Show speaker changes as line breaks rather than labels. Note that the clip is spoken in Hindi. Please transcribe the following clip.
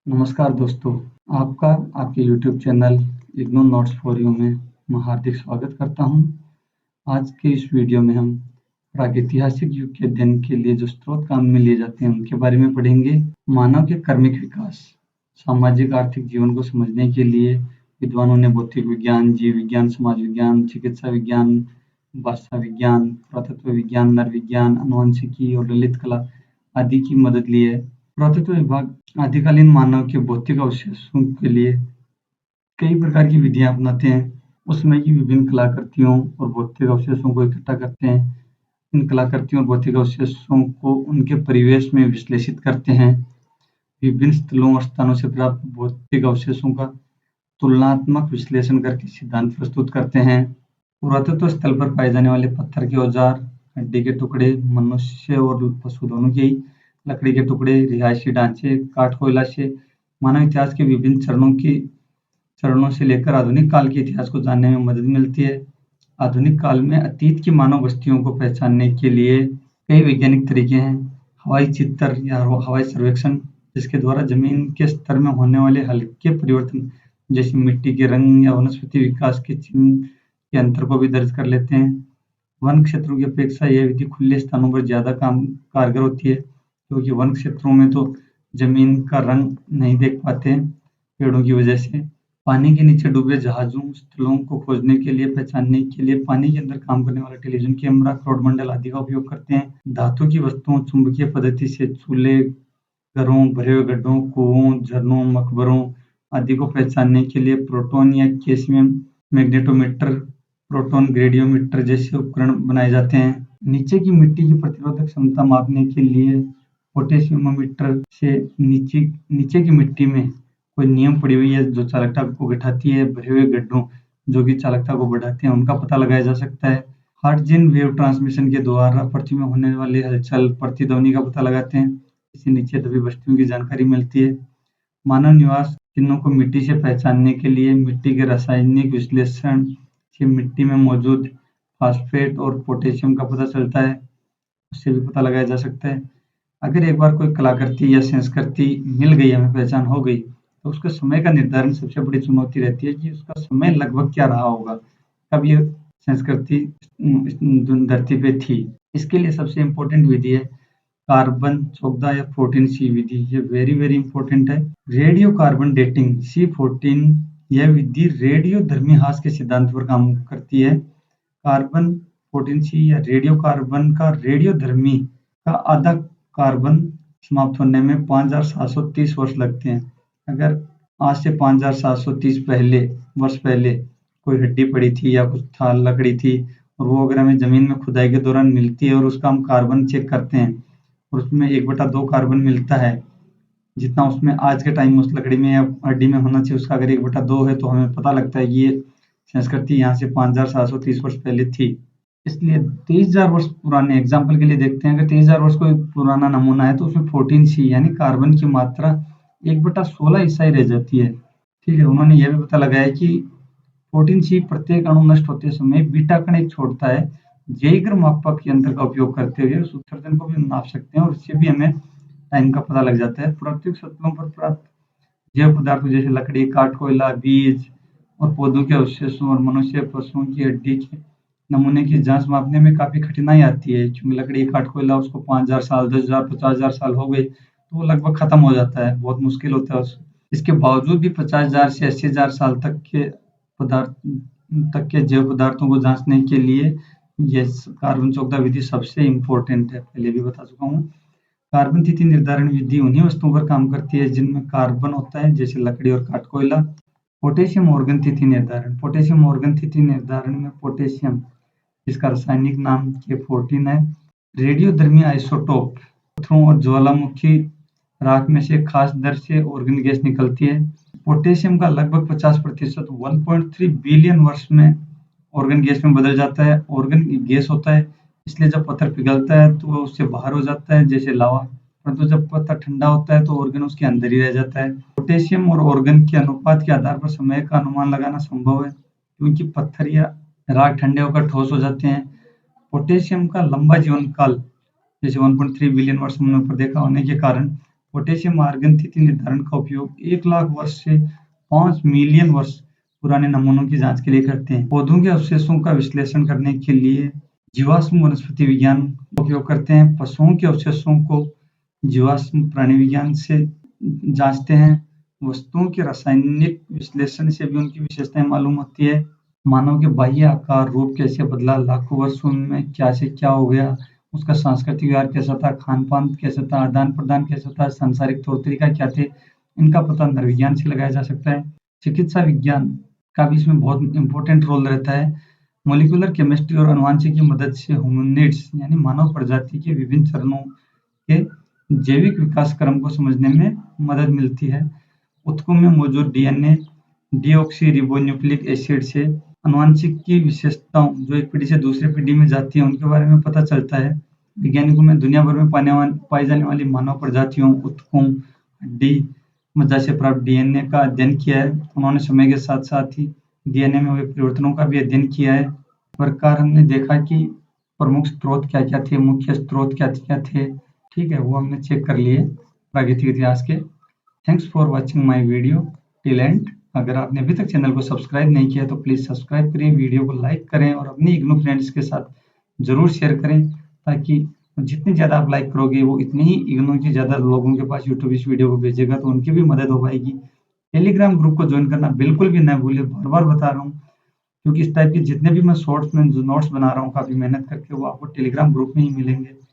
नमस्कार दोस्तों, आपका आपके YouTube channel IGNOU notes for you में मैं हार्दिक स्वागत करता हूं। आज के इस वीडियो में हम प्रागैतिहासिक युग के अध्ययन के लिए जो स्रोत काम में लिए जाते हैं उनके बारे में पढ़ेंगे। मानव के कर्मिक विकास, सामाजिक आर्थिक जीवन को समझने के लिए विद्वानों ने भौतिक विज्ञान, जीव विज्ञान, समाज विज्ञान, चिकित्सा विज्ञान, भाषा विज्ञान, पुरातत्व विज्ञान, नर विज्ञान, आनुवंशिकी और ललित कला आदि की मदद ली है। पुरातत्व विभाग आदिकालीन मानव के भौतिक अवशेषों के लिए कई प्रकार की विधियां अपनाते हैं। उस समय की विभिन्न कलाकृतियों और भौतिक अवशेषों को इकट्ठा करते हैं। इन कलाकृतियों और भौतिक अवशेषों को उनके परिवेश में विश्लेषित करते हैं। विभिन्न स्थलों और स्थानों से प्राप्त भौतिक अवशेषों का तुलनात्मक विश्लेषण करके सिद्धांत प्रस्तुत करते हैं। पुरातत्व स्थल पर पाए जाने वाले पत्थर के औजार, हड्डी के टुकड़े, मनुष्य और पशु दोनों के ही लकड़ी के टुकड़े, रिहायशी ढांचे, काठ कोयला से मानव इतिहास के विभिन्न चरणों से लेकर आधुनिक काल के इतिहास को जानने में मदद मिलती है। आधुनिक काल में अतीत की मानव बस्तियों को पहचानने के लिए कई वैज्ञानिक तरीके हैं। हवाई चित्र या हवाई सर्वेक्षण, जिसके द्वारा जमीन के स्तर में होने वाले हल्के परिवर्तन जैसे मिट्टी के रंग या वनस्पति विकास के चिन्ह के अंतर को भी दर्ज कर लेते हैं। वन क्षेत्रों की अपेक्षा यह विधि खुले स्थानों पर ज्यादा कारगर होती है, क्योंकि वन क्षेत्रों में तो जमीन का रंग नहीं देख पाते पेड़ों की वजह से। पानी के नीचे डूबे जहाजों, स्थलों को खोजने के लिए, पहचानने के लिए पानी के अंदर काम करने वाला टेलीविजन कैमरा, क्राउडमंडल आदि का उपयोग करते हैं। धातु की वस्तुओं, चुंबकीय पद्धति से चूल्हे, घरों, भरे हुए गड्ढों, कुओं, झरनों, मकबरों आदि को पहचानने के लिए प्रोटॉन या कैल्शियम मैग्नेटोमीटर, प्रोटॉन ग्रेडियोमीटर जैसे उपकरण बनाए जाते हैं। नीचे की मिट्टी की प्रतिरोधक क्षमता मापने के लिए पोटेशियोमीटर से नीचे की मिट्टी में कोई नियम पड़ी हुई है जो चालकता को घटाती है, भरे हुए गड्ढों जो कि चालकता को बढ़ाते हैं, उनका पता लगाया जा सकता है। हर्ट्जियन वेव ट्रांसमिशन के द्वारा पृथ्वी में होने वाली हलचल, प्रतिध्वनि का पता लगाते हैं। इससे नीचे दबी बस्तियों की जानकारी मिलती है। मानव निवास चिन्हों को मिट्टी से पहचानने के लिए मिट्टी के रासायनिक विश्लेषण से मिट्टी में मौजूद फास्फेट और पोटेशियम का पता चलता है, उससे भी पता लगाया जा सकता है। अगर एक बार कोई कलाकृति या संस्कृति मिल गई, हमें पहचान हो गई, तो उसके समय का निर्धारण सबसे बड़ी चुनौती रहती है कि उसका समय लगभग क्या रहा होगा, कब ये संस्कृति धरती पे थी। इसके लिए सबसे इम्पोर्टेंट विधि है कार्बन 14 या 14C विधि। ये वेरी इंपॉर्टेंट है। रेडियो कार्बन डेटिंग C14, यह विधि रेडियोधर्मी ह्रास के सिद्धांत पर काम करती है। कार्बन 14C या रेडियो कार्बन का रेडियोधर्मी का आधा कार्बन समाप्त होने में 5730 वर्ष लगते हैं। अगर आज से 5730 वर्ष पहले कोई हड्डी पड़ी थी या कुछ था, लकड़ी थी, और वो अगर हमें जमीन में खुदाई के दौरान मिलती है और उसका हम कार्बन चेक करते हैं और उसमें 1/2 कार्बन मिलता है, जितना उसमें आज के टाइम में उस लकड़ी में या हड्डी में होना चाहिए, उसका अगर 1/2 है, तो हमें पता लगता है कि ये संस्कृति यहाँ से 5730 वर्ष पहले थी। इसलिए 23,000 वर्ष पुराने एग्जाम्पल के लिए देखते हैं, अगर 23,000 वर्ष कोई पुराना नमूना है तो उसमें 14C यानी कार्बन की मात्रा 1/16 हिस्सा ही रह जाती है। ठीक है, उन्होंने यह भी पता लगाया कि 14C प्रत्येक अणु नष्ट होते समय बीटा कण एक छोड़ता है। जैगर मापक यंत्र का उपयोग करते हुए उस उत्सर्जन को भी नाप सकते हैं और इससे भी हमें टाइम का पता लग जाता है। प्राकृतिक सतहों पर प्राप्त जैव पदार्थों जैसे लकड़ी, काठ, कोयला, बीज और पौधों के अवशेषों और मनुष्य, पशुओं की हड्डी के नमूने की जांच मापने में काफी कठिनाई आती है, क्योंकि लकड़ी, काठ, कोयला उसको 5000 साल, 10,000, 50,000 साल हो गए तो वो लगभग खत्म हो जाता है, बहुत मुश्किल होता है। इसके बावजूद भी 50,000 से 80,000 साल तक के जैव पदार्थों को जांचने के लिए यह कार्बन 14 विधि सबसे इम्पोर्टेंट है, पहले भी बता चुका हूँ। कार्बन तिथि निर्धारण विधि उन्हीं वस्तुओं पर काम करती है जिनमें कार्बन होता है, जैसे लकड़ी और काठ, कोयला। पोटेशियम ऑर्गन तिथि निर्धारण, पोटेशियम ऑर्गन तिथि निर्धारण में पोटेशियम, जिसका रासायनिक नाम K14 है, रेडियोधर्मी आइसोटोप पत्थरों और ज्वालामुखी राख में से खास दर से ऑर्गन गैस निकलती है। पोटेशियम का लगभग 50% 1.3 बिलियन वर्ष में ऑर्गन गैस में बदल जाता है। ऑर्गन गैस होता है, इसलिए जब पत्थर पिघलता है तो उससे बाहर हो जाता है जैसे लावा, परंतु जब पत्थर ठंडा होता है तो ऑर्गन उसके अंदर ही रह जाता है। पोटेशियम और ऑर्गन के अनुपात के आधार पर समय का अनुमान लगाना संभव है, क्योंकि पत्थर या राख ठंडे होकर ठोस हो जाते हैं। पोटेशियम का लंबा जीवन काल जैसे 1.3 बिलियन वर्ष हमने ऊपर देखा होने के कारण पोटेशियम आर्गन तिथि निर्धारण का उपयोग 1 लाख वर्ष से 5 मिलियन वर्ष पुराने नमूनों की जांच के लिए करते हैं। पौधों के अवशेषों का विश्लेषण करने के लिए जीवाश्म वनस्पति विज्ञान का उपयोग करते हैं। पशुओं के अवशेषों को जीवाश्म प्राणी विज्ञान से जांचते हैं। वस्तुओं के रासायनिक विश्लेषण से भी उनकी विशेषताएं मालूम होती है। मानव के बाह्य आकार रूप कैसे बदला, लाखों वर्षों में क्या से क्या हो गया, उसका सांस्कृतिक व्यवहार कैसा था, खान पान कैसा था, आदान प्रदान कैसा था, सांसारिक तौर तरीका क्या थे, इनका पता नरविज्ञान से लगाया जा सकता है। चिकित्सा विज्ञान का भी इसमें बहुत इंपॉर्टेंट रोल रहता है। मॉलिक्यूलर केमिस्ट्री और अनुवांशिक की मदद से होमिनिड्स यानी मानव प्रजाति के विभिन्न चरणों के जैविक विकास क्रम को समझने में मदद मिलती है। ऊतकों में मौजूद डीएनए डीऑक्सी रिबोन्यूक्लिक एसिड से अनुवांशिक की विशेषताओं जो एक पीढ़ी से दूसरी पीढ़ी में जाती है उनके बारे में पता चलता है। वैज्ञानिकों में दुनिया भर में पाई जाने वाली मानव प्रजातियों, ऊतकों, हड्डी, मज्जा से प्राप्त डीएनए का अध्ययन किया है। उन्होंने समय के साथ साथ ही डीएनए में हुए परिवर्तनों का भी अध्ययन किया है। इस प्रकार हमने देखा कि प्रमुख स्रोत क्या-क्या थे, मुख्य स्रोत क्या-क्या थे, ठीक है, वो हमने चेक कर लिए प्राकृतिक इतिहास के। Thanks for watching my video till and. अगर आपने अभी तक चैनल को सब्सक्राइब नहीं किया तो प्लीज़ सब्सक्राइब करें, वीडियो को लाइक करें और अपने इग्नू फ्रेंड्स के साथ ज़रूर शेयर करें, ताकि जितनी ज़्यादा आप लाइक करोगे वो इतनी ही इग्नू के ज़्यादा लोगों के पास यूट्यूब इस वीडियो को भेजेगा, तो उनकी भी मदद हो पाएगी। टेलीग्राम ग्रुप को ज्वाइन करना बिल्कुल भी ना भूलें, बार-बार बता रहा हूँ, क्योंकि इस टाइप के जितने भी मैं शॉर्ट्स में जो नोट्स बना रहा हूँ काफ़ी मेहनत करके, वो आपको टेलीग्राम ग्रुप में ही मिलेंगे।